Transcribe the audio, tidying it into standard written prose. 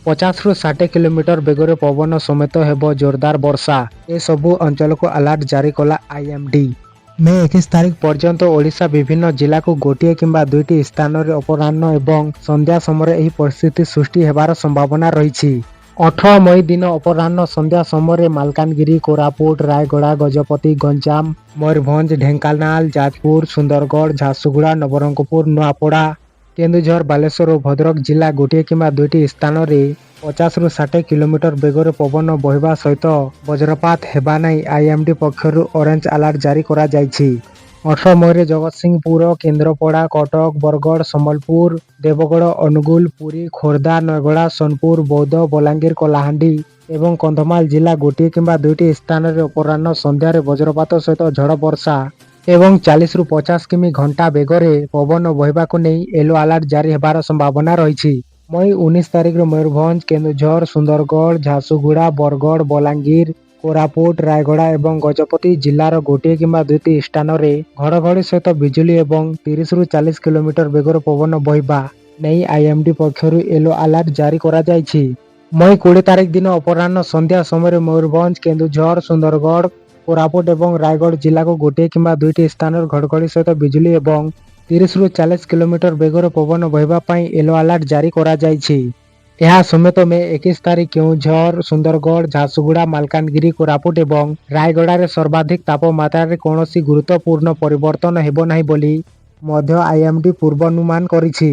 50ରୁ 60 kilometre ବେଗରେ ପବନ ସಮೇତ ହେବ ଜୋରଦାର ବର୍ଷା। ଏସବୁ ଅଞ୍ଚଳକୁ ଆଲର୍ଟ ଜାରି କଲା ଆଇଏମ୍ଡି। ମେ 21 ତାରିଖ ପର୍ଯ୍ୟନ୍ତ ଓଡ଼ିଶା ବିଭିନ୍ନ ଜିଲ୍ଲାକୁ ଗୋଟିଏ କିମ୍ବା ଦୁଇଟି ସ୍ଥାନରେ ଅପରାହ୍ନ ଏବଂ ସନ୍ଧ୍ୟା ସମୟରେ ଏହି ପରିସ୍ଥିତି ସୃଷ୍ଟି ହେବାର ସମ୍ଭାବନା ରହିଛି। 18 ମଇ ଦିନ ଅପରାହ୍ନ ସନ୍ଧ୍ୟା ସମୟରେ ମାଲକାନଗିରି, କୋରାପୁଟ, ରାୟଗଡ଼ା, ଗଜପତି, ଗଞ୍ଜାମ, ମୟୂରଭଞ୍ଜ, ଢେଙ୍କାନାଳ, ଯାଜପୁର, ସୁନ୍ଦରଗଡ଼, ଝାରସୁଗୁଡ଼ା, ନବରଙ୍ଗପୁର, ନୂଆପଡ଼ା, କେନ୍ଦୁଝର, ବାଲେଶ୍ୱର ଓ ଭଦ୍ରକ ଜିଲ୍ଲା ଗୋଟିଏ କିମ୍ବା ଦୁଇଟି ସ୍ଥାନରେ 50ରୁ 60 କିଲୋମିଟର ବେଗରେ ପବନ ବହିବା ସହିତ ବଜ୍ରପାତ ହେବା ନେଇ ଆଇଏମ୍ଡି ପକ୍ଷରୁ ଅରେଞ୍ଜ ଆଲର୍ଟ ଜାରି କରାଯାଇଛି। 18 ମଇରେ ଜଗତସିଂହପୁର, କେନ୍ଦ୍ରାପଡ଼ା, କଟକ, ବରଗଡ଼, ସମ୍ବଲପୁର, ଦେବଗଡ଼, ଅନୁଗୁଳ, ପୁରୀ, ଖୋର୍ଦ୍ଧା, ନୟାଗଡ଼, ସୋନପୁର, ବୌଦ୍ଧ, ବଲାଙ୍ଗୀର, କଳାହାଣ୍ଡି ଏବଂ କନ୍ଧମାଳ ଜିଲ୍ଲା ଗୋଟିଏ କିମ୍ବା ଦୁଇଟି ସ୍ଥାନରେ ଅପରାହ୍ନ ସନ୍ଧ୍ୟାରେ ବଜ୍ରପାତ ସହିତ ଝଡ଼ ବର୍ଷା ଏବଂ 40ରୁ 50 କିମି ଘଣ୍ଟା ବେଗରେ ପବନ ବହିବାକୁ ନେଇ ୟେଲୋ ଆଲର୍ଟ ଜାରି ହେବାର ସମ୍ଭାବନା ରହିଛି। ମଇ 19 ତାରିଖରେ ମୟୂରଭଞ୍ଜ, କେନ୍ଦୁଝର, ସୁନ୍ଦରଗଡ଼, ଝାରସୁଗୁଡ଼ା, ବରଗଡ଼, ବଲାଙ୍ଗୀର, କୋରାପୁଟ, ରାୟଗଡ଼ା ଏବଂ ଗଜପତି ଜିଲ୍ଲାର ଗୋଟିଏ କିମ୍ବା ଦୁଇଟି ସ୍ଥାନରେ ଘଡ଼ଘଡ଼ି ସହିତ ବିଜୁଳି ଏବଂ 30ରୁ 40 କିଲୋମିଟର ବେଗରେ ପବନ ବହିବା ନେଇ ଆଇଏମ୍ଡି ପକ୍ଷରୁ ୟେଲୋ ଆଲର୍ଟ ଜାରି କରାଯାଇଛି। ମଇ 20 ତାରିଖ ଦିନ ଅପରାହ୍ନ ସନ୍ଧ୍ୟା ସମୟରେ ମୟୂରଭଞ୍ଜ, କେନ୍ଦୁଝର, ସୁନ୍ଦରଗଡ଼, କୋରାପୁଟ ଏବଂ ରାୟଗଡ଼ ଜିଲ୍ଲାକୁ ଗୋଟିଏ କିମ୍ବା ଦୁଇଟି ସ୍ଥାନରେ ଘଡ଼ଘଡ଼ି ସହିତ ବିଜୁଳି ଏବଂ 30ରୁ 40 କିଲୋମିଟର ବେଗରେ ପବନ ବହିବା ପାଇଁ ୟେଲୋ ଆଲର୍ଟ ଜାରି କରାଯାଇଛି। ଏହା ସମେତ ମେ 21 ତାରିଖ କେଉଁଝର, ସୁନ୍ଦରଗଡ଼, ଝାରସୁଗୁଡ଼ା, ମାଲକାନଗିରି, କୋରାପୁଟ ଏବଂ ରାୟଗଡ଼ାରେ ସର୍ବାଧିକ ତାପମାତ୍ରାରେ କୌଣସି ଗୁରୁତ୍ୱପୂର୍ଣ୍ଣ ପରିବର୍ତ୍ତନ ହେବ ନାହିଁ ବୋଲି ମଧ୍ୟ ଆଇଏମ୍ଡି ପୂର୍ବାନୁମାନ କରିଛି।